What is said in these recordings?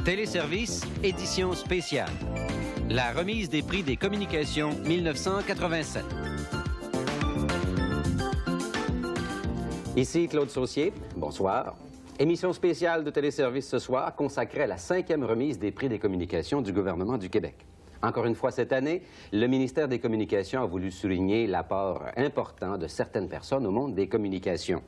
Téléservice, édition spéciale. La remise des prix des communications 1987. Ici Claude Saucier. Bonsoir. Émission spéciale de Téléservice ce soir consacrée à la 5e remise des prix des communications du gouvernement du Québec. Encore une fois cette année, le ministère des Communications a voulu souligner l'apport important de certaines personnes au monde des communications.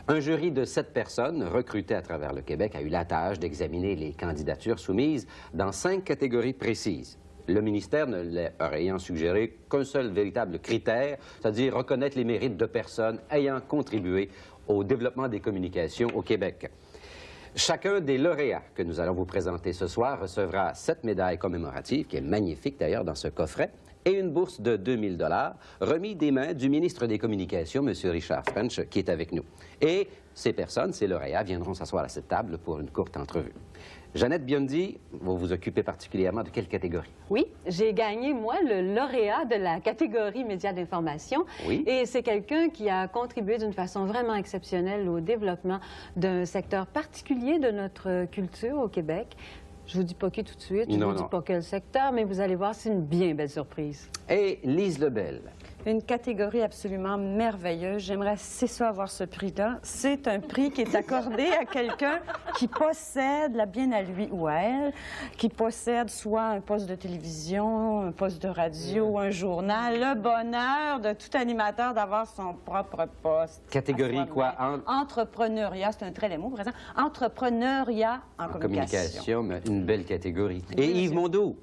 Un jury de 7 personnes recrutées à travers le Québec a eu la tâche d'examiner les candidatures soumises dans 5 catégories précises. Le ministère ne leur ayant suggéré qu'un seul véritable critère, c'est-à-dire reconnaître les mérites de personnes ayant contribué au développement des communications au Québec. Chacun des lauréats que nous allons vous présenter ce soir recevra 7 médailles commémoratives, qui est magnifique d'ailleurs dans ce coffret, et une bourse de 2000 $ remis des mains du ministre des Communications, M. Richard French, qui est avec nous. Et ces personnes, ces lauréats, viendront s'asseoir à cette table pour une courte entrevue. Jeannette Biondi, vous vous occupez particulièrement de quelle catégorie? Oui, j'ai gagné, moi, le lauréat de la catégorie médias d'information. Oui. Et c'est quelqu'un qui a contribué d'une façon vraiment exceptionnelle au développement d'un secteur particulier de notre culture au Québec. Je vous dis pas qui tout de suite, je vous dis pas quel secteur, mais vous allez voir, c'est une bien belle surprise. Et Lise Lebel. Une catégorie absolument merveilleuse. J'aimerais c'est ça avoir ce prix-là. C'est un prix qui est accordé à quelqu'un qui possède, la bien à lui ou à elle, qui possède soit un poste de télévision, un poste de radio, un journal, le bonheur de tout animateur d'avoir son propre poste. Catégorie quoi? Entrepreneuriat, c'est un très laid mot, par exemple. Entrepreneuriat en communication. Une belle catégorie. Et Yves Mondeau.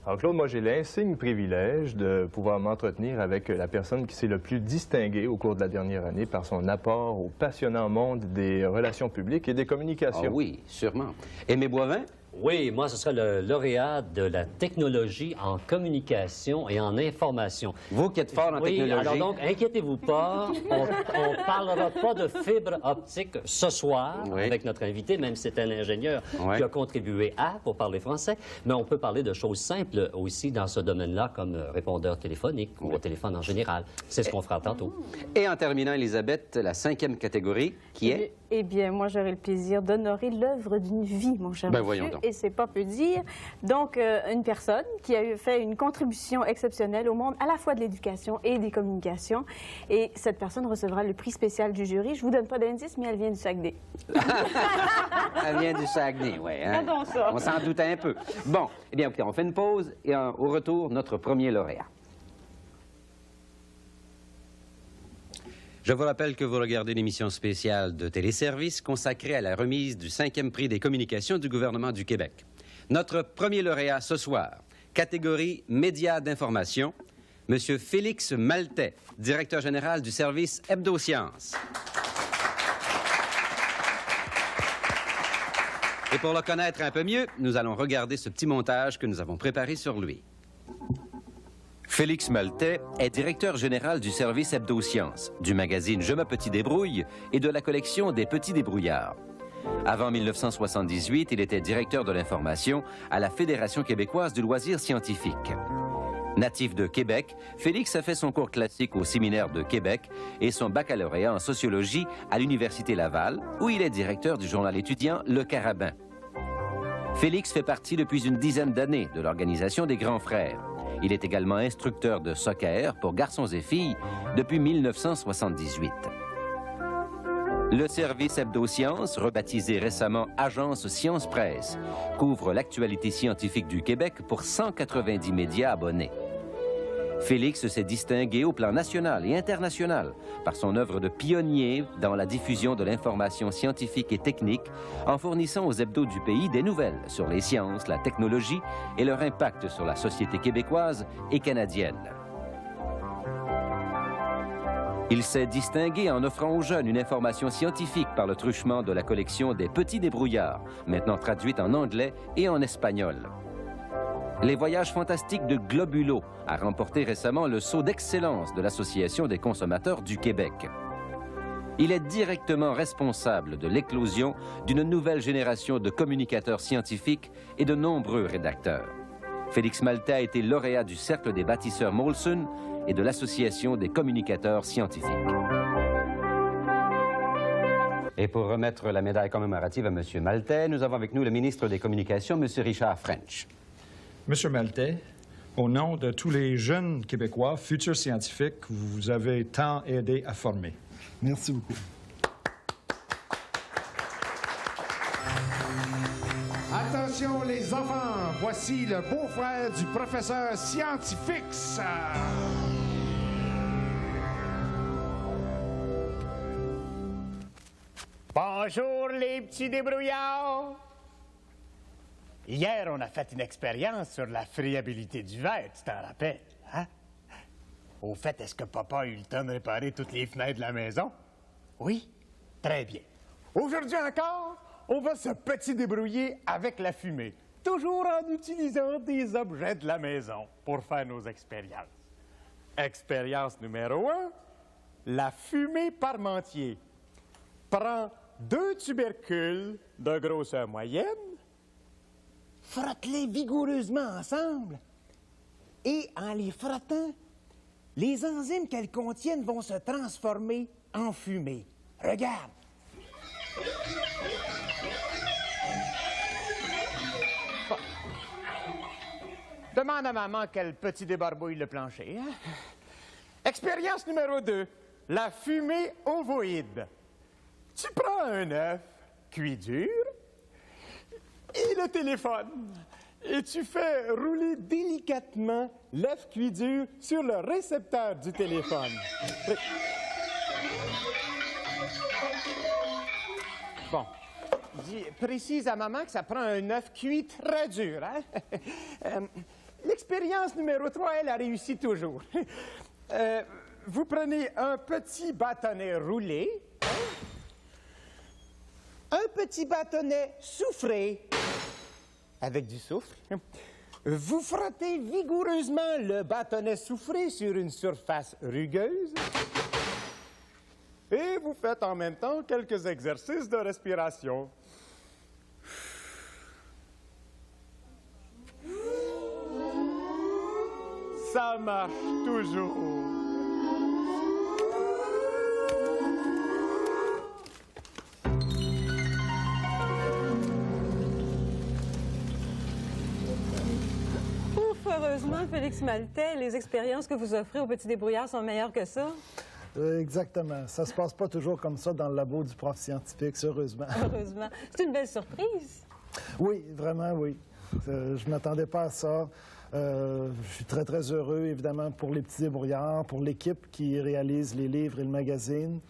Alors Claude, moi j'ai l'insigne privilège de pouvoir m'entretenir avec la personne qui s'est le plus distinguée au cours de la dernière année par son apport au passionnant monde des relations publiques et des communications. Ah oui, sûrement. Aimé Boivin? Oui, moi, ce serait le lauréat de la technologie en communication et en information. Vous qui êtes fort en technologie. Alors donc, inquiétez-vous pas, on ne parlera pas de fibre optique ce soir avec notre invité, même si c'est un ingénieur qui a contribué pour parler français, mais on peut parler de choses simples aussi dans ce domaine-là, comme répondeur téléphonique ou au téléphone en général. C'est ce qu'on fera tantôt. Et en terminant, Elisabeth, la 5e catégorie, qui est? Eh bien, moi, j'aurai le plaisir d'honorer l'œuvre d'une vie, mon cher monsieur. Voyons donc. Et c'est pas peu dire. Donc, une personne qui a fait une contribution exceptionnelle au monde à la fois de l'éducation et des communications. Et cette personne recevra le prix spécial du jury. Je vous donne pas d'indice, mais elle vient du Saguenay. Elle vient du Saguenay, oui. Hein? On s'en doutait un peu. Bon, eh bien, écoutez, on fait une pause et au retour, notre premier lauréat. Je vous rappelle que vous regardez l'émission spéciale de Téléservice consacrée à la remise du 5e prix des communications du gouvernement du Québec. Notre premier lauréat ce soir, catégorie médias d'information, M. Félix Maltais, directeur général du service Hebdo-Sciences. Et pour le connaître un peu mieux, nous allons regarder ce petit montage que nous avons préparé sur lui. Félix Maltais est directeur général du service Hebdo-Sciences, du magazine Je me petit débrouille et de la collection des petits débrouillards. Avant 1978, il était directeur de l'information à la Fédération québécoise du loisir scientifique. Natif de Québec, Félix a fait son cours classique au séminaire de Québec et son baccalauréat en sociologie à l'Université Laval, où il est directeur du journal étudiant Le Carabin. Félix fait partie depuis une dizaine d'années de l'organisation des Grands Frères. Il est également instructeur de soccer pour garçons et filles depuis 1978. Le service Hebdo-Sciences, rebaptisé récemment Agence Science Presse, couvre l'actualité scientifique du Québec pour 190 médias abonnés. Félix s'est distingué au plan national et international par son œuvre de pionnier dans la diffusion de l'information scientifique et technique en fournissant aux hebdos du pays des nouvelles sur les sciences, la technologie et leur impact sur la société québécoise et canadienne. Il s'est distingué en offrant aux jeunes une information scientifique par le truchement de la collection des Petits Débrouillards, maintenant traduite en anglais et en espagnol. Les voyages fantastiques de Globulo a remporté récemment le sceau d'excellence de l'Association des consommateurs du Québec. Il est directement responsable de l'éclosion d'une nouvelle génération de communicateurs scientifiques et de nombreux rédacteurs. Félix Maltais a été lauréat du Cercle des bâtisseurs Molson et de l'Association des communicateurs scientifiques. Et pour remettre la médaille commémorative à M. Maltais, nous avons avec nous le ministre des Communications, M. Richard French. Monsieur Maltais, au nom de tous les jeunes Québécois, futurs scientifiques, que vous avez tant aidé à former. Merci beaucoup. Attention les enfants, voici le beau-frère du professeur Scientifix. Bonjour les petits débrouillards. Hier, on a fait une expérience sur la friabilité du verre, tu t'en rappelles, hein? Au fait, est-ce que papa a eu le temps de réparer toutes les fenêtres de la maison? Oui? Très bien. Aujourd'hui encore, on va se petit débrouiller avec la fumée, toujours en utilisant des objets de la maison pour faire nos expériences. Expérience numéro 1, la fumée parmentier. Prends 2 tubercules de grosseur moyenne, frotte-les vigoureusement ensemble et en les frottant, les enzymes qu'elles contiennent vont se transformer en fumée. Regarde. Bon. Demande à maman quel petit débarbouille le plancher. Hein? Expérience numéro 2, la fumée ovoïde. Tu prends un œuf cuit dur et le téléphone. Et tu fais rouler délicatement l'œuf cuit dur sur le récepteur du téléphone. Bon. Précise à maman que ça prend un œuf cuit très dur. Hein? L'expérience numéro 3, elle a réussi toujours. Vous prenez un petit bâtonnet roulé, un petit bâtonnet soufré, avec du soufre. Vous frottez vigoureusement le bâtonnet soufré sur une surface rugueuse et vous faites en même temps quelques exercices de respiration. Ça marche toujours. Heureusement, Félix Maltais, les expériences que vous offrez aux petits débrouillards sont meilleures que ça. Exactement. Ça se passe pas toujours comme ça dans le labo du prof scientifique, heureusement. Heureusement. C'est une belle surprise. Oui, vraiment, oui. Je ne m'attendais pas à ça. Je suis très, très heureux, évidemment, pour les petits débrouillards, pour l'équipe qui réalise les livres et le magazine,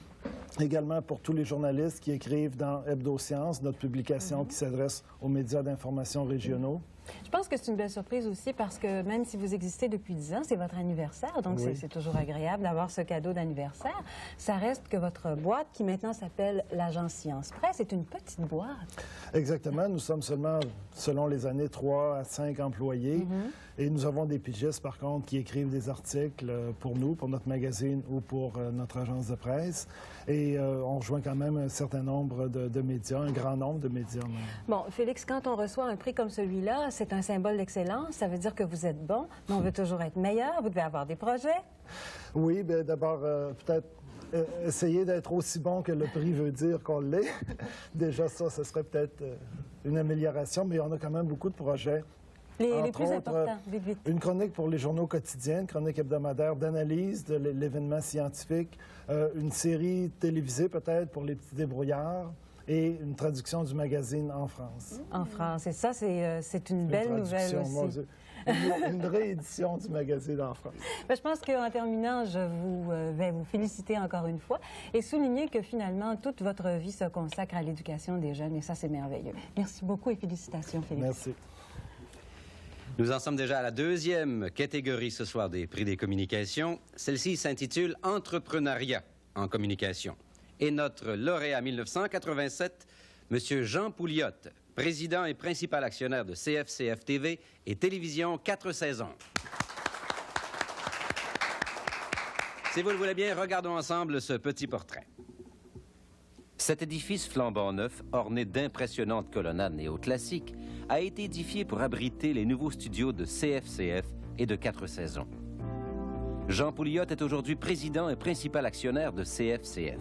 également pour tous les journalistes qui écrivent dans Hebdo Science, notre publication qui s'adresse aux médias d'information régionaux. Je pense que c'est une belle surprise aussi parce que même si vous existez depuis 10 ans, c'est votre anniversaire, donc oui. C'est toujours agréable d'avoir ce cadeau d'anniversaire. Ça reste que votre boîte, qui maintenant s'appelle l'Agence Science Presse, est une petite boîte. Exactement. Nous sommes seulement, selon les années, 3 à 5 employés. Et nous avons des pigistes, par contre, qui écrivent des articles pour nous, pour notre magazine ou pour notre agence de presse. Et on rejoint quand même un certain nombre de médias, un grand nombre de médias même. Bon, Félix, quand on reçoit un prix comme celui-là, c'est un symbole d'excellence. Ça veut dire que vous êtes bon, mais on veut toujours être meilleur. Vous devez avoir des projets. Oui, bien d'abord, peut-être essayer d'être aussi bon que le prix veut dire qu'on l'est. Déjà, ça, ce serait peut-être une amélioration, mais on a quand même beaucoup de projets. Les plus importants, vite, vite. Une chronique pour les journaux quotidiens, une chronique hebdomadaire d'analyse de l'événement scientifique, une série télévisée peut-être pour les petits débrouillards et une traduction du magazine en France. En France, et ça, c'est une belle nouvelle aussi. Une réédition du magazine en France. Bien, je pense qu'en terminant, je vais vous féliciter encore une fois et souligner que finalement, toute votre vie se consacre à l'éducation des jeunes et ça, c'est merveilleux. Merci beaucoup et félicitations, Félix. Merci. Nous en sommes déjà à la deuxième catégorie ce soir des prix des communications. Celle-ci s'intitule « Entrepreneuriat en communication ». Et notre lauréat 1987, M. Jean Pouliot, président et principal actionnaire de CFCF TV et Télévision 4 saisons. Si vous le voulez bien, regardons ensemble ce petit portrait. Cet édifice flambant neuf, orné d'impressionnantes colonnades néoclassiques, a été édifié pour abriter les nouveaux studios de CFCF et de 4 saisons. Jean Pouliot est aujourd'hui président et principal actionnaire de CFCF.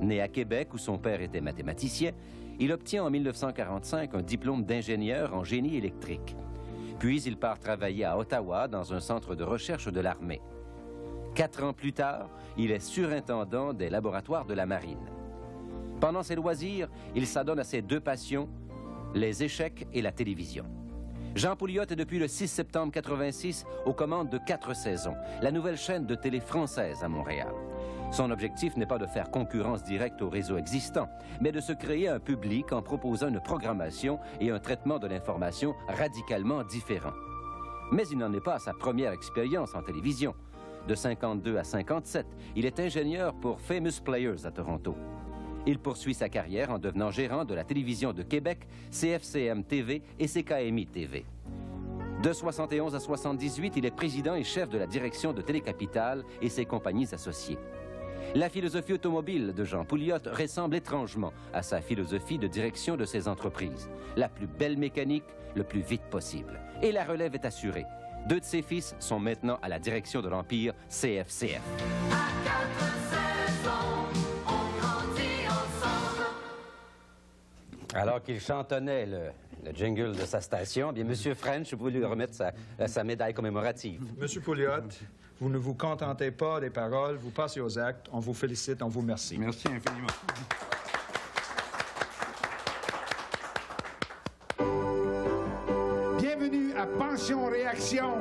Né à Québec, où son père était mathématicien, il obtient en 1945 un diplôme d'ingénieur en génie électrique. Puis il part travailler à Ottawa dans un centre de recherche de l'armée. 4 ans plus tard, il est surintendant des laboratoires de la marine. Pendant ses loisirs, il s'adonne à ses 2 passions, les échecs et la télévision. Jean Pouliot est depuis le 6 septembre 86 aux commandes de 4 saisons, la nouvelle chaîne de télé française à Montréal. Son objectif n'est pas de faire concurrence directe au réseau existant, mais de se créer un public en proposant une programmation et un traitement de l'information radicalement différents. Mais il n'en est pas à sa première expérience en télévision. De 52 à 57, il est ingénieur pour Famous Players à Toronto. Il poursuit sa carrière en devenant gérant de la télévision de Québec, CFCM TV et CKMI TV. De 71 à 78, il est président et chef de la direction de Télécapital et ses compagnies associées. La philosophie automobile de Jean Pouliot ressemble étrangement à sa philosophie de direction de ses entreprises. La plus belle mécanique, le plus vite possible. Et la relève est assurée. 2 de ses fils sont maintenant à la direction de l'empire CFCF. Alors qu'il chantonnait le jingle de sa station, bien, M. French, vous lui remettre sa médaille commémorative. M. Pouliot, vous ne vous contentez pas des paroles, vous passez aux actes. On vous félicite, on vous remercie. Merci infiniment. Bienvenue à Pension Réaction,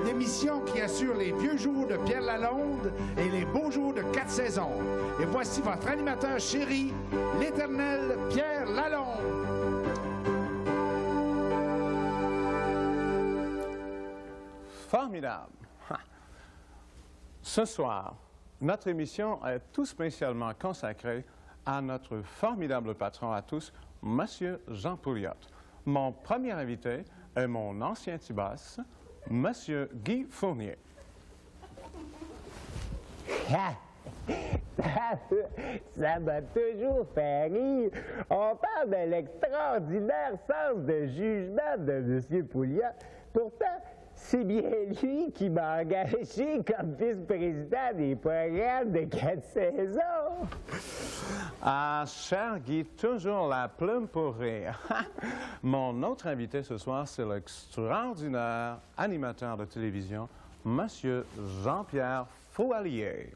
l'émission qui assure les vieux jours de Pierre Lalonde et les beaux jours de 4 saisons. Et voici votre animateur chéri, l'éternel Pierre Lalonde. Formidable. Ce soir, notre émission est tout spécialement consacrée à notre formidable patron à tous, M. Jean Pouliot. Mon premier invité est mon ancien Tibasse, M. Guy Fournier. Ça m'a toujours fait rire. On parle de l'extraordinaire sens de jugement de M. Pouliot. Pourtant, c'est bien lui qui m'a engagé comme vice-président des programmes de 4 saisons. Ah, cher Guy, toujours la plume pour rire. Mon autre invité ce soir, c'est l'extraordinaire animateur de télévision, M. Jean-Pierre Fouallier.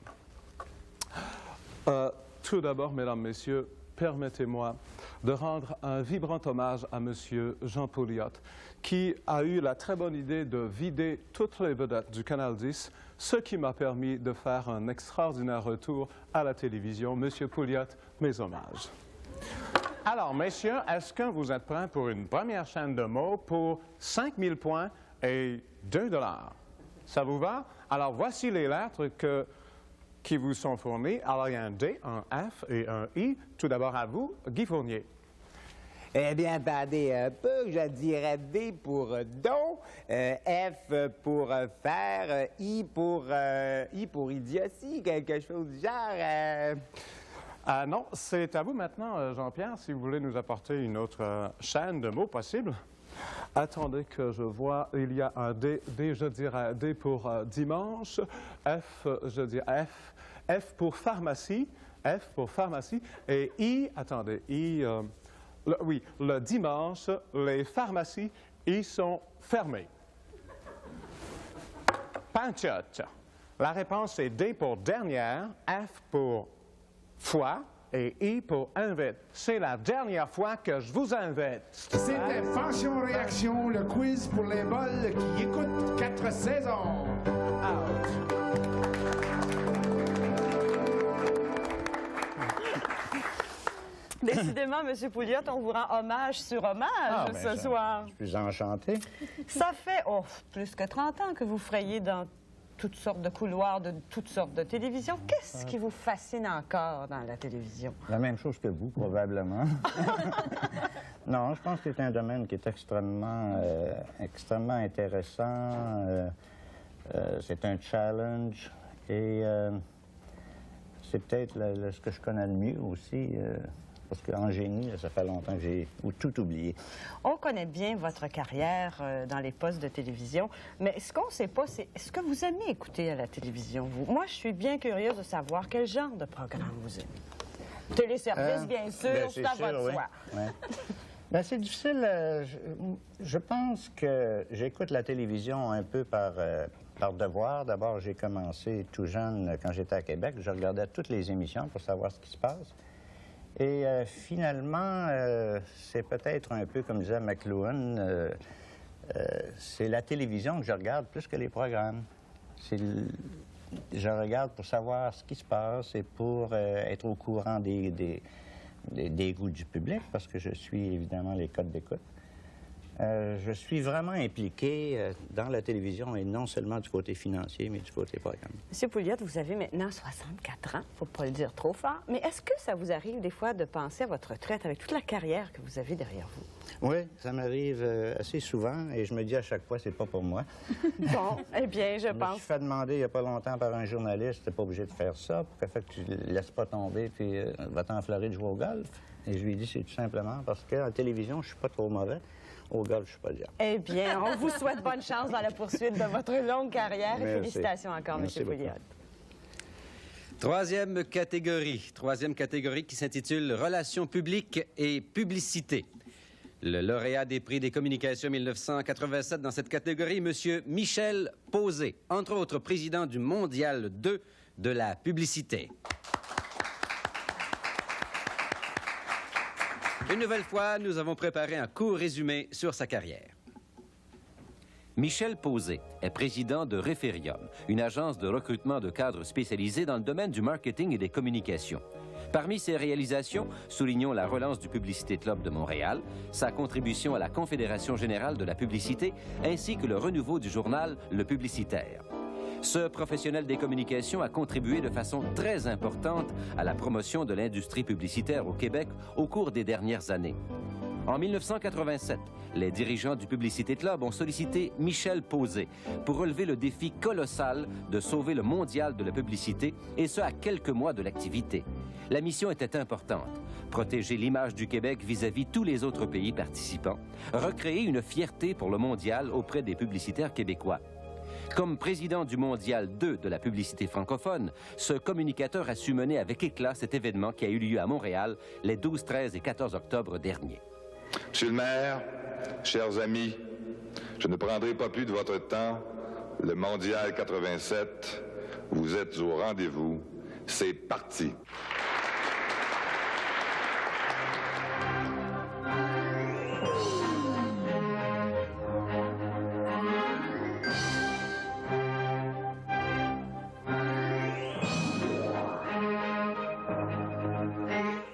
Tout d'abord, mesdames, messieurs, permettez-moi de rendre un vibrant hommage à M. Jean Pouliot, qui a eu la très bonne idée de vider toutes les vedettes du Canal 10, ce qui m'a permis de faire un extraordinaire retour à la télévision. Monsieur Pouliot, mes hommages. Alors, messieurs, est-ce que vous êtes prêts pour une première chaîne de mots pour 5000 points et 2 $? Ça vous va? Alors, voici les lettres qui vous sont fournies. Alors, il y a un D, un F et un I. Tout d'abord à vous, Guy Fournier. Eh bien, attendez un peu, je dirais D pour don, F pour faire, I pour idiotie, quelque chose du genre. Non, c'est à vous maintenant, Jean-Pierre, si vous voulez nous apporter une autre chaîne de mots possible. Attendez que je vois, il y a un D, je dirais D pour dimanche, F, je dirais F pour pharmacie, et I, attendez, I... oui, le dimanche, les pharmacies y sont fermées. Panchotte. La réponse est D pour dernière, F pour fois et I pour invite. C'est la dernière fois que je vous invite. C'était Pension Réaction, le quiz pour les bols qui écoutent 4 saisons. Décidément, M. Pouliot, on vous rend hommage sur hommage ce soir. Je suis enchanté. Ça fait plus que 30 ans que vous frayez dans toutes sortes de couloirs, de toutes sortes de télévisions. Qu'est-ce qui vous fascine encore dans la télévision? La même chose que vous, probablement. Non, je pense que c'est un domaine qui est extrêmement intéressant. C'est un challenge et c'est peut-être ce que je connais le mieux aussi. Parce qu'en génie, ça fait longtemps que j'ai tout oublié. On connaît bien votre carrière dans les postes de télévision, mais ce qu'on ne sait pas, c'est ce que vous aimez écouter à la télévision, vous. Moi, je suis bien curieuse de savoir quel genre de programme vous aimez. Téléservice, bien sûr, c'est à votre choix. Ouais. Ben, c'est difficile. Je pense que j'écoute la télévision un peu par devoir. D'abord, j'ai commencé tout jeune, quand j'étais à Québec. Je regardais toutes les émissions pour savoir ce qui se passe. Et finalement, c'est peut-être un peu comme disait McLuhan, c'est la télévision que je regarde plus que les programmes. Je regarde pour savoir ce qui se passe et pour être au courant des goûts du public, parce que je suis évidemment les codes d'écoute. Je suis vraiment impliqué dans la télévision, et non seulement du côté financier, mais du côté programme. Monsieur Pouliot, vous avez maintenant 64 ans, il ne faut pas le dire trop fort, mais est-ce que ça vous arrive des fois de penser à votre retraite avec toute la carrière que vous avez derrière vous? Oui, ça m'arrive assez souvent, et je me dis à chaque fois, c'est pas pour moi. Bon, eh bien, je pense... Je me suis fait demander il n'y a pas longtemps par un journaliste, t'es pas obligé de faire ça, pour que tu ne laisses pas tomber, puis va-t'en en Floride jouer au golf. Et je lui ai dit, c'est tout simplement parce qu'en télévision, je suis pas trop mauvais. Au golf, je suis pas diable. Eh bien, on vous souhaite bonne chance dans la poursuite de votre longue carrière. Merci. Et félicitations encore, M. Pouliot. Troisième catégorie qui s'intitule Relations publiques et publicité. Le lauréat des prix des communications 1987 dans cette catégorie, M. Michel Posé, entre autres président du Mondial 2 de la publicité. Une nouvelle fois, nous avons préparé un court résumé sur sa carrière. Michel Posé est président de Referium, une agence de recrutement de cadres spécialisés dans le domaine du marketing et des communications. Parmi ses réalisations, soulignons la relance du Publicité Club de Montréal, sa contribution à la Confédération générale de la publicité, ainsi que le renouveau du journal Le Publicitaire. Ce professionnel des communications a contribué de façon très importante à la promotion de l'industrie publicitaire au Québec au cours des dernières années. En 1987, les dirigeants du Publicité Club ont sollicité Michel Posé pour relever le défi colossal de sauver le mondial de la publicité, et ce à quelques mois de l'activité. La mission était importante: protéger l'image du Québec vis-à-vis tous les autres pays participants, recréer une fierté pour le mondial auprès des publicitaires québécois. Comme président du Mondial 2 de la publicité francophone, ce communicateur a su mener avec éclat cet événement qui a eu lieu à Montréal les 12, 13 et 14 octobre derniers. Monsieur le maire, chers amis, je ne prendrai pas plus de votre temps. Le Mondial 87, vous êtes au rendez-vous. C'est parti.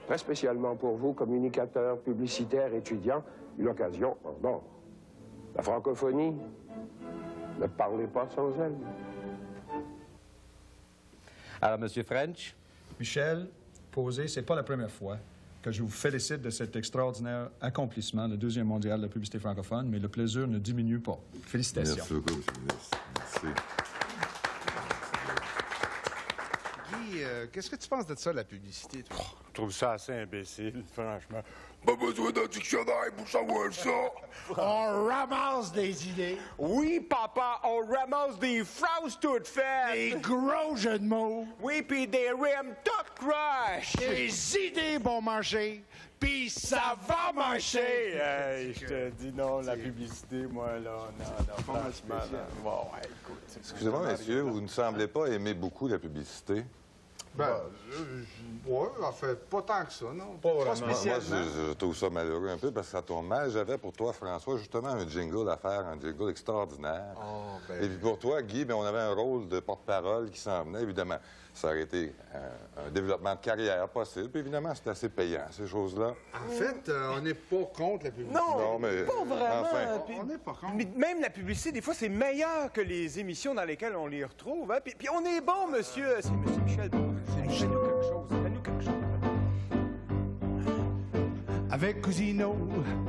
Très spécialement pour vous, communicateurs, publicitaires, étudiants, une occasion en or. La francophonie, ne parlez pas sans elle. Alors, M. French? Michel Posé, c'est pas la première fois que je vous félicite de cet extraordinaire accomplissement, le 2e mondial de la publicité francophone, mais le plaisir ne diminue pas. Félicitations. Merci beaucoup, M. le ministre. Merci. Qu'est-ce que tu penses de ça, la publicité, toi? Je trouve ça assez imbécile, franchement. Pas besoin d'un dictionnaire pour savoir ça. On ramasse des idées. Oui, papa, on ramasse des phrases toutes faites. Des gros jeux de mots. Oui, puis des rimes toutes croches. Des idées bon marché, puis ça va marcher. Hey, je te dis non, la publicité, moi, là, non, franchement, bon, ouais, écoute. Excusez-moi, messieurs, vous ne semblez pas aimer beaucoup la publicité. Ben, ouais, en fait, pas tant que ça, non? Pas vraiment. Moi, je trouve ça malheureux un peu parce que ça tombe mal. J'avais pour toi, François, justement un jingle à faire, un jingle extraordinaire. Oh, ben... Et puis pour toi, Guy, ben, on avait un rôle de porte-parole qui s'en venait. Évidemment, ça aurait été un développement de carrière possible. Puis évidemment, c'est assez payant, ces choses-là. En fait, on n'est pas contre la publicité. Non, mais pas vraiment. Enfin. On n'est pas contre. Mais même la publicité, des fois, c'est meilleur que les émissions dans lesquelles on les retrouve. Hein? Puis on est bon, monsieur. C'est monsieur Michel. Fais-nous quelque chose. Fais-nous quelque chose. Avec Cousineau,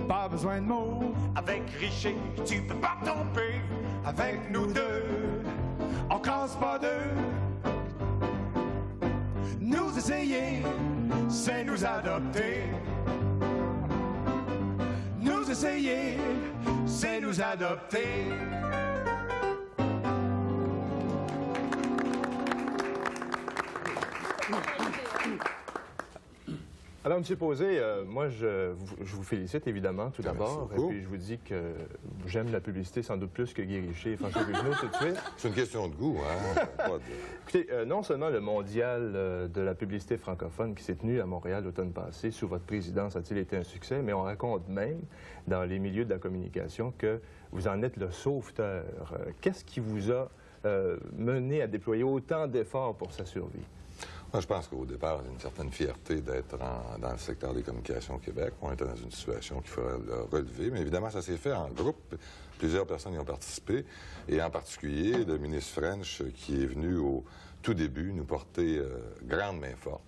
pas besoin de mots. Avec Richer, tu peux pas tromper. Avec nous deux, on casse pas deux. Nous essayer, c'est nous adopter. Nous essayer, c'est nous adopter. Alors, M. Posé, moi, je vous félicite évidemment, tout d'abord. Et puis, je vous dis que j'aime la publicité sans doute plus que Guy Richer et François Bugenot tout de suite. C'est une question de goût, hein? Écoutez, non seulement le mondial de la publicité francophone qui s'est tenu à Montréal l'automne passé, sous votre présidence, a-t-il été un succès, mais on raconte même, dans les milieux de la communication, que vous en êtes le sauveteur. Qu'est-ce qui vous a mené à déployer autant d'efforts pour sa survie? Moi, je pense qu'au départ, il y a une certaine fierté d'être dans le secteur des communications au Québec. On était dans une situation qu'il faudrait le relever, mais évidemment, ça s'est fait en groupe. Plusieurs personnes y ont participé, et en particulier le ministre French, qui est venu au tout début nous porter grande main forte,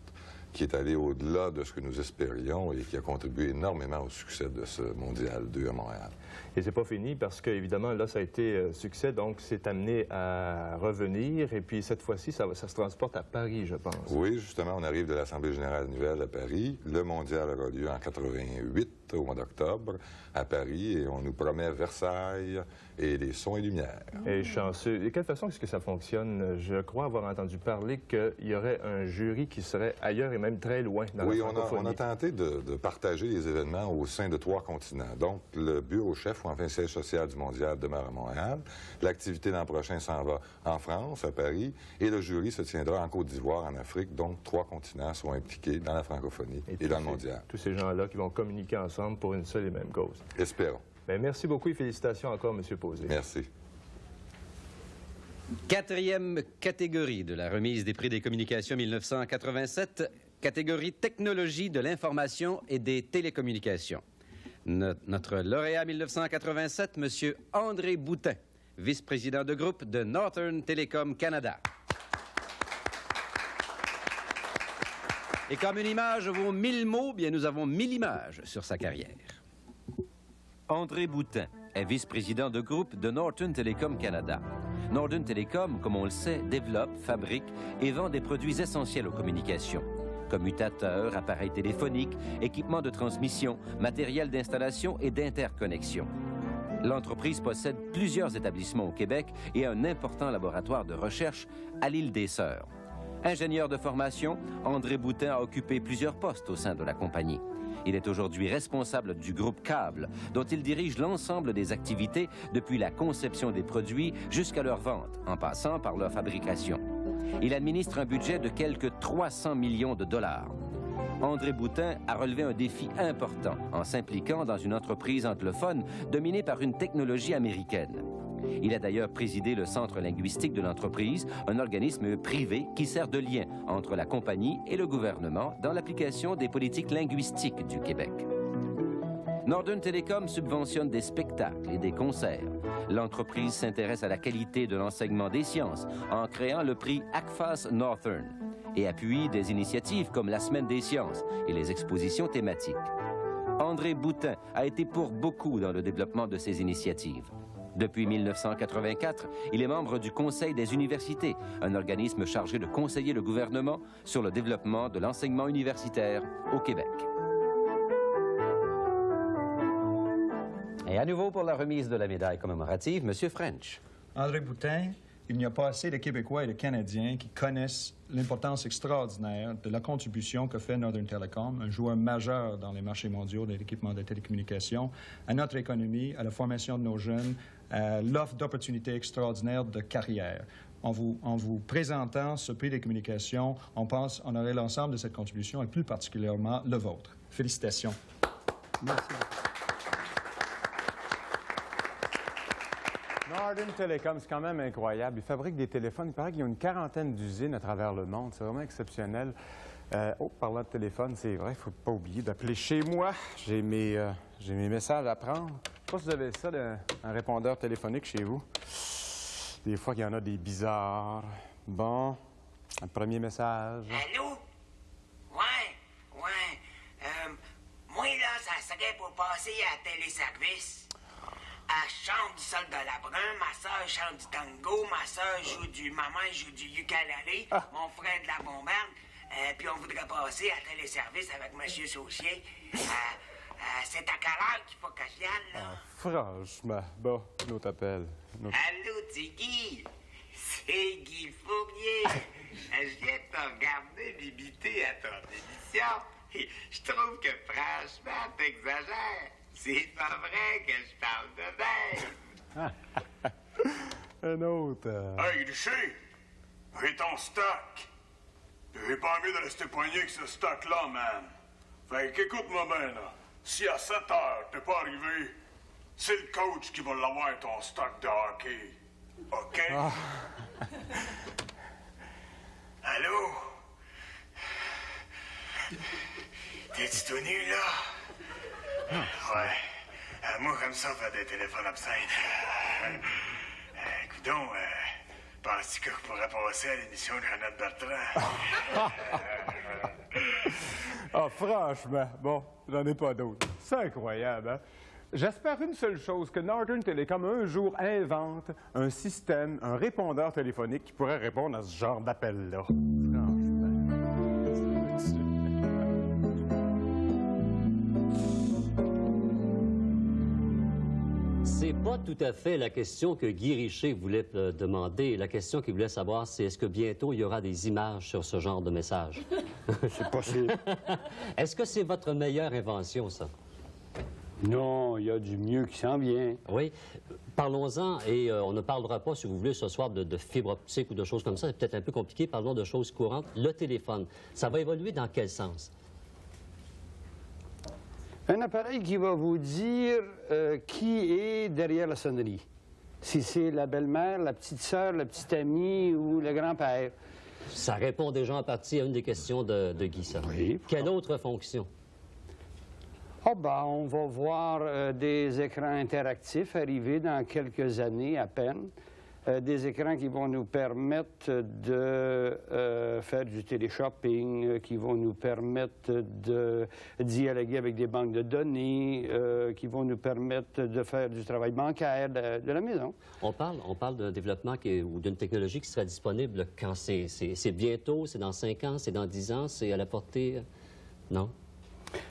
qui est allé au-delà de ce que nous espérions et qui a contribué énormément au succès de ce Mondial 2 à Montréal. Et c'est pas fini parce qu'évidemment, là, ça a été succès, donc c'est amené à revenir. Et puis cette fois-ci, ça se transporte à Paris, je pense. Oui, justement, on arrive de l'Assemblée générale annuelle à Paris. Le Mondial aura lieu en 88, au mois d'octobre, à Paris, et on nous promet Versailles et les sons et lumières. Et chanceux. De quelle façon est-ce que ça fonctionne? Je crois avoir entendu parler qu'il y aurait un jury qui serait ailleurs et même très loin dans la francophonie. On a tenté de partager les événements au sein de 3 continents. Donc, le bureau chef, ou enfin le siège social du Mondial, demeure à Montréal. L'activité l'an prochain s'en va en France, à Paris, et le jury se tiendra en Côte d'Ivoire, en Afrique. Donc, 3 continents sont impliqués dans la francophonie et dans le Mondial. Tous ces gens-là qui vont communiquer ensemble pour une seule et même cause. Espérons. Bien, merci beaucoup et félicitations encore, M. Posé. Merci. 4e catégorie de la remise des prix des communications 1987, catégorie technologie de l'information et des télécommunications. Notre lauréat 1987, M. André Boutin, vice-président de groupe de Northern Telecom Canada. Et comme une image vaut 1000 mots, bien nous avons 1000 images sur sa carrière. André Boutin est vice-président de groupe de Northern Telecom Canada. Northern Telecom, comme on le sait, développe, fabrique et vend des produits essentiels aux communications. Commutateurs, appareils téléphoniques, équipements de transmission, matériel d'installation et d'interconnexion. L'entreprise possède plusieurs établissements au Québec et un important laboratoire de recherche à l'île des Sœurs. Ingénieur de formation, André Boutin a occupé plusieurs postes au sein de la compagnie. Il est aujourd'hui responsable du groupe Câble, dont il dirige l'ensemble des activités depuis la conception des produits jusqu'à leur vente, en passant par leur fabrication. Il administre un budget de quelques 300 millions de dollars. André Boutin a relevé un défi important en s'impliquant dans une entreprise anglophone dominée par une technologie américaine. Il a d'ailleurs présidé le centre linguistique de l'entreprise, un organisme privé qui sert de lien entre la compagnie et le gouvernement dans l'application des politiques linguistiques du Québec. Northern Telecom subventionne des spectacles et des concerts. L'entreprise s'intéresse à la qualité de l'enseignement des sciences en créant le prix ACFAS Northern et appuie des initiatives comme la Semaine des sciences et les expositions thématiques. André Boutin a été pour beaucoup dans le développement de ces initiatives. Depuis 1984, il est membre du Conseil des universités, un organisme chargé de conseiller le gouvernement sur le développement de l'enseignement universitaire au Québec. Et à nouveau pour la remise de la médaille commémorative, M. French. André Boutin, il n'y a pas assez de Québécois et de Canadiens qui connaissent l'importance extraordinaire de la contribution que fait Northern Telecom, un joueur majeur dans les marchés mondiaux de l'équipement de télécommunications, à notre économie, à la formation de nos jeunes, à l'offre d'opportunités extraordinaires de carrière. En vous présentant ce prix des communications, on pense honorer l'ensemble de cette contribution et plus particulièrement le vôtre. Félicitations. Merci. Northern Telecom, c'est quand même incroyable. Ils fabriquent des téléphones. Il paraît qu'il y a une 40aine d'usines à travers le monde. C'est vraiment exceptionnel. Parlant de téléphone, c'est vrai, il ne faut pas oublier d'appeler chez moi. J'ai mes messages à prendre. Je ne sais pas si vous avez ça, un répondeur téléphonique chez vous. Des fois, il y en a des bizarres. Bon, un premier message. Allô? Ouais. Moi, là, ça serait pour passer à téléservice. Elle chante du sol de la brun, ma soeur chante du tango, ma soeur joue du... Maman joue du ukulélé, mon frère de la bombarde. Puis on voudrait passer à téléservice avec M. Saucier. C'est à quelle heure qu'il faut que je vienne, là? Franchement, bon, notre appel. Allô, Tiggy? C'est Guy Fournier. Je viens de te regarder m'imiter à ton émission. Je trouve que franchement, t'exagères. C'est pas vrai que je parle de même. Un autre. Hey, Richer, j'ai ton stock. J'ai pas envie de rester poigné avec ce stock-là, man. Fait qu'écoute-moi bien, là. Si à 7 heures t'es pas arrivé, c'est le coach qui va l'avoir, ton stock de hockey. OK? Ah. Allô? T'es-tu tout nu, là? Ouais. Moi, comme ça, faire des téléphones obscènes. Coudonc, penses-tu que je pourrais passer à l'émission de Jeannette Bertrand? Ah, franchement, bon, j'en ai pas d'autres. C'est incroyable, hein? J'espère une seule chose, que Northern Telecom un jour invente un système, un répondeur téléphonique qui pourrait répondre à ce genre d'appel-là. C'est pas tout à fait la question que Guy Richer voulait demander. La question qu'il voulait savoir, c'est est-ce que bientôt il y aura des images sur ce genre de message? C'est possible. Est-ce que c'est votre meilleure invention, ça? Non, il y a du mieux qui s'en vient. Oui. Parlons-en, et on ne parlera pas, si vous voulez, ce soir de fibre optique ou de choses comme ça. C'est peut-être un peu compliqué. Parlons de choses courantes. Le téléphone, ça va évoluer dans quel sens? Un appareil qui va vous dire qui est derrière la sonnerie. Si c'est la belle-mère, la petite sœur, la petite amie ou le grand-père. Ça répond déjà en partie à une des questions de Guy, ça. Oui. Quelle autre fonction? Ah ben, on va voir des écrans interactifs arriver dans quelques années à peine. Des écrans qui vont nous permettre de faire du téléshopping, qui vont nous permettre de dialoguer avec des banques de données, qui vont nous permettre de faire du travail bancaire de la maison. On parle d'un développement ou d'une technologie qui sera disponible quand c'est bientôt, c'est dans 5 ans, c'est dans 10 ans, c'est à la portée... Non?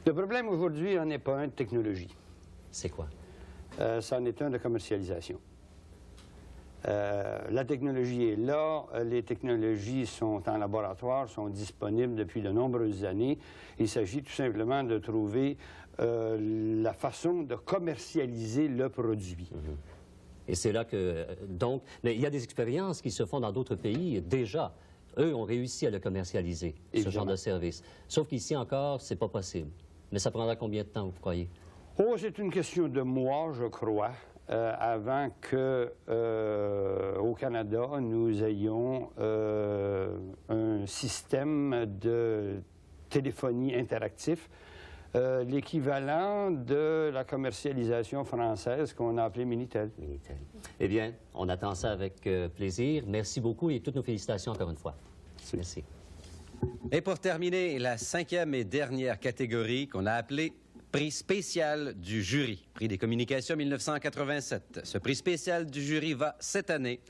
Le problème aujourd'hui n'en est pas un de technologie. C'est quoi? Ça en est un de commercialisation. La technologie est là, les technologies sont en laboratoire, sont disponibles depuis de nombreuses années. Il s'agit tout simplement de trouver la façon de commercialiser le produit. Et c'est là que, donc, mais il y a des expériences qui se font dans d'autres pays déjà. Eux ont réussi à le commercialiser, ce genre de service. Sauf qu'ici encore, c'est pas possible. Mais ça prendra combien de temps, vous croyez? Oh, c'est une question de mois, je crois. Avant que, au Canada, nous ayons un système de téléphonie interactif, l'équivalent de la commercialisation française qu'on a appelée Minitel. Minitel. Eh bien, on attend ça avec plaisir. Merci beaucoup et toutes nos félicitations encore une fois. Merci. Et pour terminer, la 5e et dernière catégorie qu'on a appelée Prix spécial du jury, Prix des communications 1987. Ce prix spécial du jury va cette année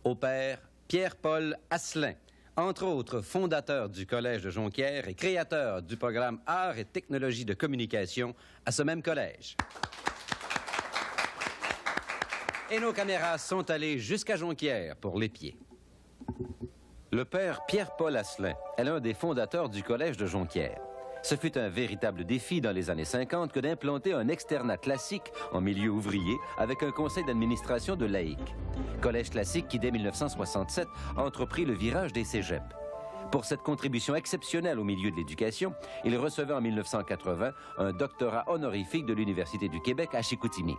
au père Pierre-Paul Asselin, entre autres fondateur du Collège de Jonquière et créateur du programme Arts et technologies de communication à ce même collège. Et nos caméras sont allées jusqu'à Jonquière pour l'épier. Le père Pierre-Paul Asselin est l'un des fondateurs du Collège de Jonquière. Ce fut un véritable défi dans les années 50 que d'implanter un externat classique en milieu ouvrier avec un conseil d'administration de laïcs. Collège classique qui, dès 1967, entreprit le virage des cégeps. Pour cette contribution exceptionnelle au milieu de l'éducation, il recevait en 1980 un doctorat honorifique de l'Université du Québec à Chicoutimi.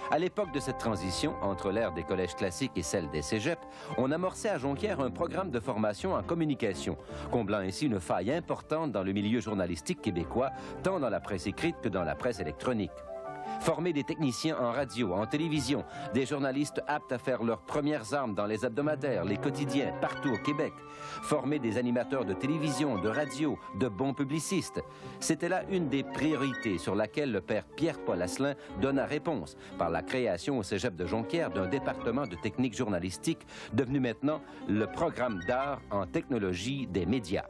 À l'époque de cette transition entre l'ère des collèges classiques et celle des cégeps, on amorçait à Jonquière un programme de formation en communication, comblant ainsi une faille importante dans le milieu journalistique québécois, tant dans la presse écrite que dans la presse électronique. Former des techniciens en radio, en télévision, des journalistes aptes à faire leurs premières armes dans les hebdomadaires, les quotidiens, partout au Québec. Former des animateurs de télévision, de radio, de bons publicistes. C'était là une des priorités sur laquelle le père Pierre-Paul Asselin donna réponse par la création au cégep de Jonquière d'un département de technique journalistique devenu maintenant le programme d'art en technologie des médias.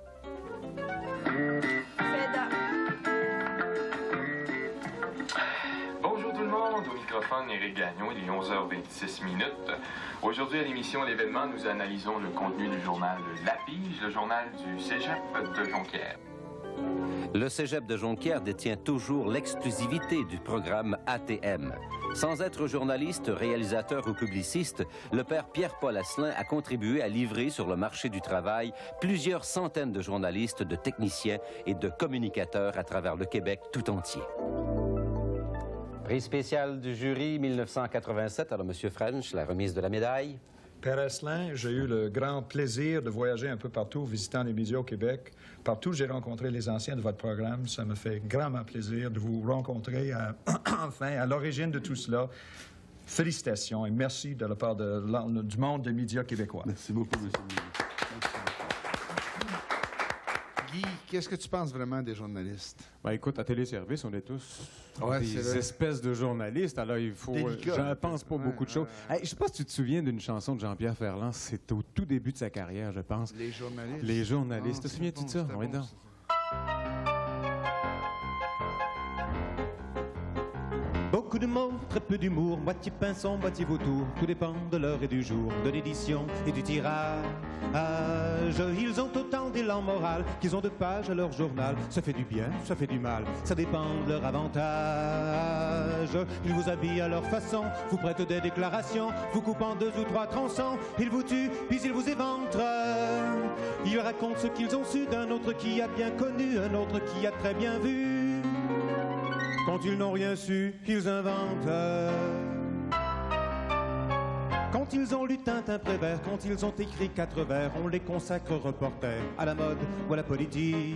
Au microphone, Éric Gagnon, il est 11h26 minutes. Aujourd'hui, à l'émission L'Événement, nous analysons le contenu du journal La Pige, le journal du cégep de Jonquière. Le Cégep de Jonquière détient toujours l'exclusivité du programme ATM. Sans être journaliste, réalisateur ou publiciste, le père Pierre-Paul Asselin a contribué à livrer sur le marché du travail plusieurs centaines de journalistes, de techniciens et de communicateurs à travers le Québec tout entier. Prix spécial du jury 1987. Alors, M. French, la remise de la médaille. Père Asselin, j'ai eu le grand plaisir de voyager un peu partout, visitant les médias au Québec. Partout, j'ai rencontré les anciens de votre programme. Ça me fait grandement plaisir de vous rencontrer enfin à l'origine de tout cela. Félicitations et merci de la part du monde des médias québécois. Merci beaucoup, M. Guy, qu'est-ce que tu penses vraiment des journalistes? Ben, écoute, à Téléservice, on est tous ouais, des espèces de journalistes. Alors, il faut... J'en pense pas beaucoup de choses. Hey, je sais pas si tu te souviens d'une chanson de Jean-Pierre Ferland. C'est au tout début de sa carrière, je pense. Les journalistes. Les journalistes. Te souviens-tu de ça? Oui, non. Beaucoup de mots, très peu d'humour, moitié pinson, moitié vautour. Tout dépend de l'heure et du jour, de l'édition et du tirage. Ils ont autant d'élan moral qu'ils ont de pages à leur journal. Ça fait du bien, ça fait du mal, ça dépend de leur avantage. Ils vous habillent à leur façon, vous prêtent des déclarations, vous coupent en 2 ou 3 tronçons. Ils vous tuent, puis ils vous éventrent. Ils racontent ce qu'ils ont su d'un autre qui a bien connu, un autre qui a très bien vu. Quand ils n'ont rien su, ils inventent. Quand ils ont lu Tintin Prévert, quand ils ont écrit 4 vers, on les consacre reporters à la mode ou à la politique.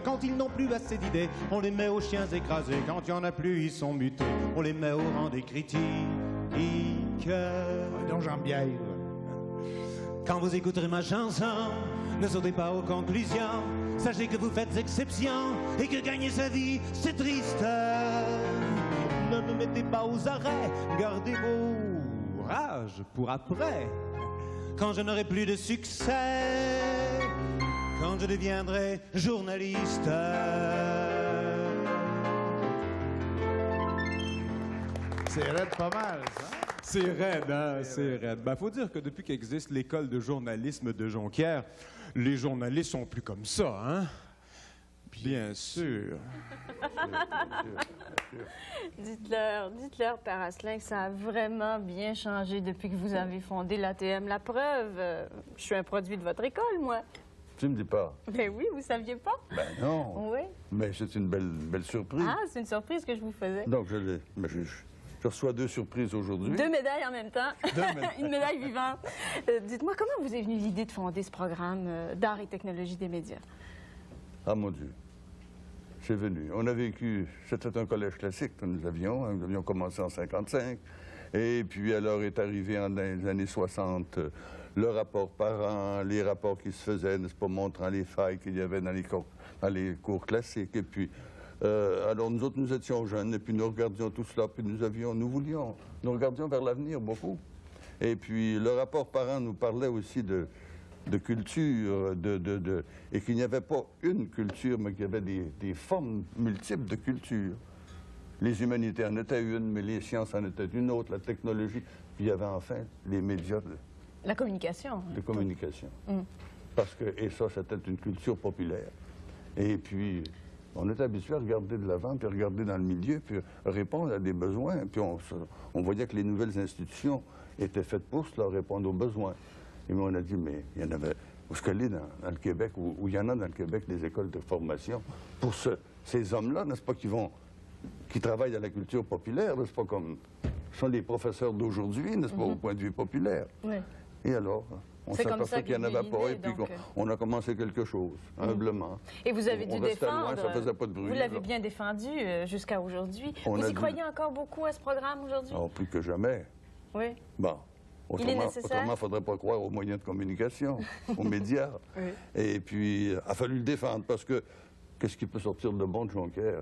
Quand ils n'ont plus assez d'idées, on les met aux chiens écrasés. Quand il n'y en a plus, ils sont mutés, on les met au rang des critiques. Donc Jean-Pierre. Quand vous écouterez ma chanson, ne sautez pas aux conclusions. Sachez que vous faites exception et que gagner sa vie, c'est triste. Ne me mettez pas aux arrêts, gardez vos rages pour après. Quand je n'aurai plus de succès, quand je deviendrai journaliste. C'est raide pas mal, ça. C'est raide, hein? C'est raide. Ben, faut dire que depuis qu'existe l'école de journalisme de Jonquière, les journalistes sont plus comme ça, hein? Bien sûr. Dites-leur, Père Asselin, que ça a vraiment bien changé depuis que vous avez fondé l'ATM. La preuve, je suis un produit de votre école, moi. Tu me dis pas. Ben oui, vous saviez pas? Ben non. Oui. Mais c'est une belle surprise. Ah, c'est une surprise que je vous faisais. Donc, je reçois 2 surprises aujourd'hui. 2 médailles en même temps. Une médaille vivante. Dites-moi, comment vous est venue l'idée de fonder ce programme d'art et technologie des médias? Ah, mon Dieu. C'est venu. On a vécu... C'était un collège classique que nous avions. Nous avions commencé en 55. Et puis, alors est arrivé dans les années 60 le rapport parent, les rapports qui se faisaient, n'est-ce pas, montrant les failles qu'il y avait dans les cours classiques. Et puis... alors, nous autres, nous étions jeunes, et puis nous regardions tout cela, puis nous regardions vers l'avenir beaucoup. Et puis, le rapport parent nous parlait aussi de culture, et qu'il n'y avait pas une culture, mais qu'il y avait des formes multiples de culture. Les humanités en étaient une, mais les sciences en étaient une autre, la technologie, puis il y avait enfin les médias. La communication. De communication. Parce que, et ça, c'était une culture populaire. Et puis... on était habitué à regarder de l'avant, puis à regarder dans le milieu, puis répondre à des besoins. Puis on voyait que les nouvelles institutions étaient faites pour cela, répondre aux besoins. Et on a dit, mais il y en avait... Où est-ce qu'elle est dans le Québec, où il y en a dans le Québec des écoles de formation pour ces hommes-là, n'est-ce pas, qui travaillent à la culture populaire, n'est-ce pas, comme... Ce sont les professeurs d'aujourd'hui, n'est-ce pas, au point de vue populaire. Oui. Et alors... on s'aperçoit qu'il n'y en avait pas, et puis on a commencé quelque chose, humblement. Et vous avez dû défendre, loin, ça faisait pas de bruit, vous l'avez bien défendu jusqu'à aujourd'hui. Vous y croyez encore beaucoup à ce programme aujourd'hui? Oh, plus que jamais. Oui. Bon. Autrement, il ne faudrait pas croire aux moyens de communication, aux médias. Oui. Et puis, il a fallu le défendre, parce que qu'est-ce qui peut sortir de bon de Jonquière?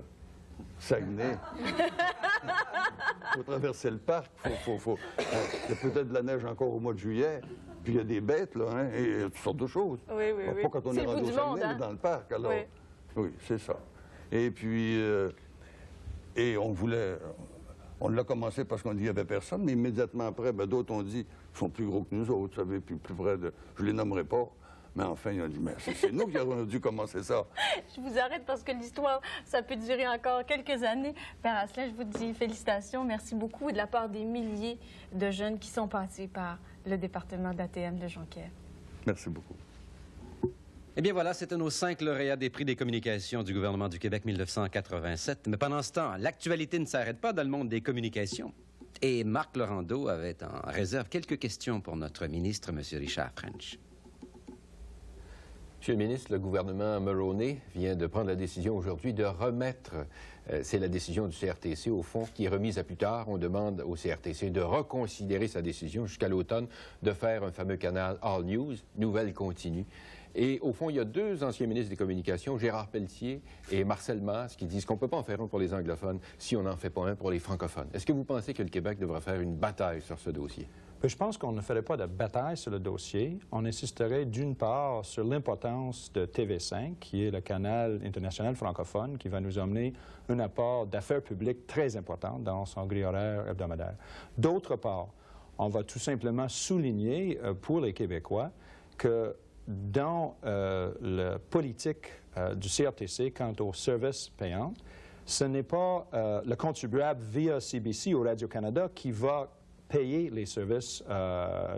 Saguenay. Il faut traverser le parc, il y a peut-être de la neige encore au mois de juillet. Puis il y a des bêtes, là, hein, et toutes sortes de choses. Oui, oui, oui. Pas quand on est rendu au Saguenay, mais dans le parc, alors. Oui, oui, c'est ça. Et puis, et on l'a commencé parce qu'on dit qu'il n'y avait personne, mais immédiatement après, d'autres ont dit, ils sont plus gros que nous autres, vous savez, puis plus près de, je les nommerai pas, Mais enfin, ils ont dit, mais c'est nous qui avons dû commencer ça. Je vous arrête parce que l'histoire, ça peut durer encore quelques années. Père Asselin, je vous dis félicitations, merci beaucoup de la part des milliers de jeunes qui sont passés par le département d'ATM de Jonquière. Merci beaucoup. Eh bien voilà, c'était nos 5 lauréats des prix des communications du gouvernement du Québec 1987. Mais pendant ce temps, l'actualité ne s'arrête pas dans le monde des communications. Et Marc Laurendeau avait en réserve quelques questions pour notre ministre, M. Richard French. Monsieur le ministre, le gouvernement Mulroney vient de prendre la décision aujourd'hui de remettre, c'est la décision du CRTC au fond qui est remise à plus tard. On demande au CRTC de reconsidérer sa décision jusqu'à l'automne, de faire un fameux canal All News, nouvelles continues. Et au fond, il y a 2 anciens ministres des Communications, Gérard Pelletier et Marcel Masse, qui disent qu'on ne peut pas en faire un pour les anglophones si on n'en fait pas un pour les francophones. Est-ce que vous pensez que le Québec devrait faire une bataille sur ce dossier? Je pense qu'on ne ferait pas de bataille sur le dossier. On insisterait d'une part sur l'importance de TV5, qui est le canal international francophone, qui va nous emmener un apport d'affaires publiques très important dans son grille horaire hebdomadaire. D'autre part, on va tout simplement souligner pour les Québécois que dans la politique du CRTC quant aux services payants, ce n'est pas le contribuable via CBC ou Radio-Canada qui va payer les services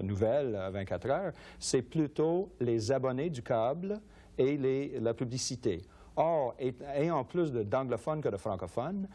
nouvelles 24 heures, c'est plutôt les abonnés du câble et la publicité. Or, ayant plus d'anglophones que de francophones,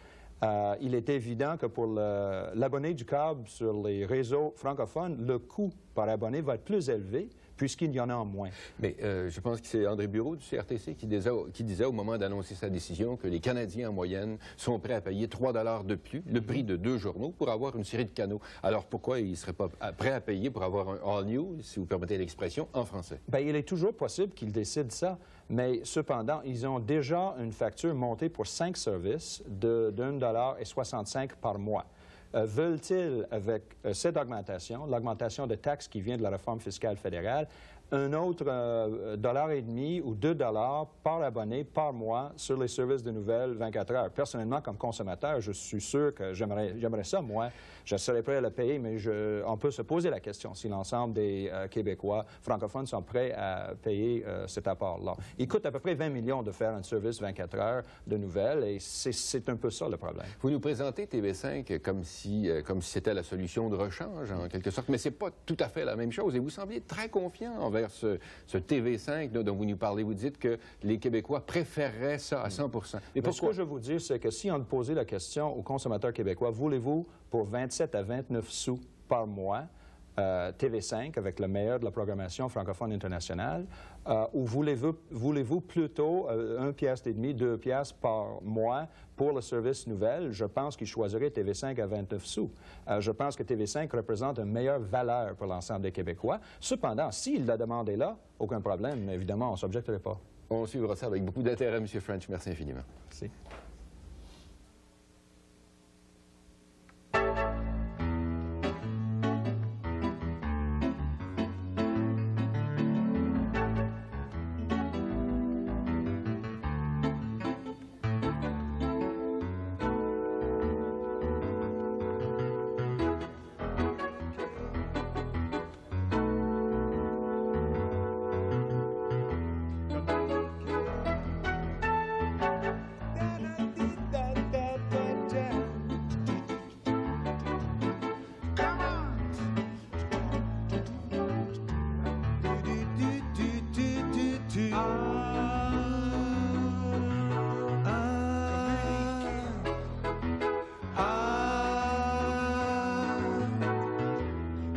il est évident que pour l'abonné du câble sur les réseaux francophones, le coût par abonné va être plus élevé puisqu'il y en a moins. Mais je pense que c'est André Bureau du CRTC qui disait au moment d'annoncer sa décision que les Canadiens en moyenne sont prêts à payer 3 $ de plus, le prix de 2 journaux, pour avoir une série de canaux. Alors pourquoi ils ne seraient pas prêts à payer pour avoir un All News, si vous permettez l'expression, en français? Bien, il est toujours possible qu'ils décident ça, mais cependant, ils ont déjà une facture montée pour 5 services de 1,65 $ par mois. Veulent-ils, avec cette augmentation, l'augmentation de taxes qui vient de la réforme fiscale fédérale, un autre $1,50 ou 2 $ par abonné par mois sur les services de nouvelles 24 heures? Personnellement, comme consommateur, je suis sûr que j'aimerais ça, moi. Je serais prêt à le payer, mais on peut se poser la question si l'ensemble des Québécois francophones sont prêts à payer cet apport-là. Il coûte à peu près 20 millions de faire un service 24 heures de nouvelles, et c'est un peu ça le problème. Vous nous présentez TV5 comme si c'était la solution de rechange, en quelque sorte, mais c'est pas tout à fait la même chose. Et vous semblez très confiant envers ce TV5 là, dont vous nous parlez. Vous dites que les Québécois préféreraient ça à 100 %. Mais pourquoi? Ce que je veux vous dire, c'est que si on posait la question aux consommateurs québécois, voulez-vous pour 27 à 29 sous par mois TV5 avec le meilleur de la programmation francophone internationale, ou voulez-vous plutôt 1,50 $, 2 $ par mois pour le service nouvelle? Je pense qu'ils choisiraient TV5 à 29 sous. Je pense que TV5 représente une meilleure valeur pour l'ensemble des Québécois. Cependant, si la demande est là, aucun problème, évidemment, on ne s'objecterait pas. On suivra ça avec beaucoup d'intérêt, M. French. Merci infiniment. Merci.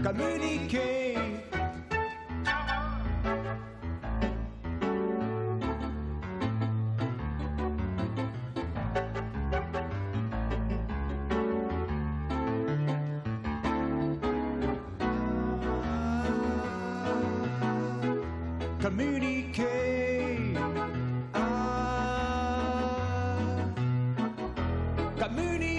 Communiquer. Communiquer. Communiquer.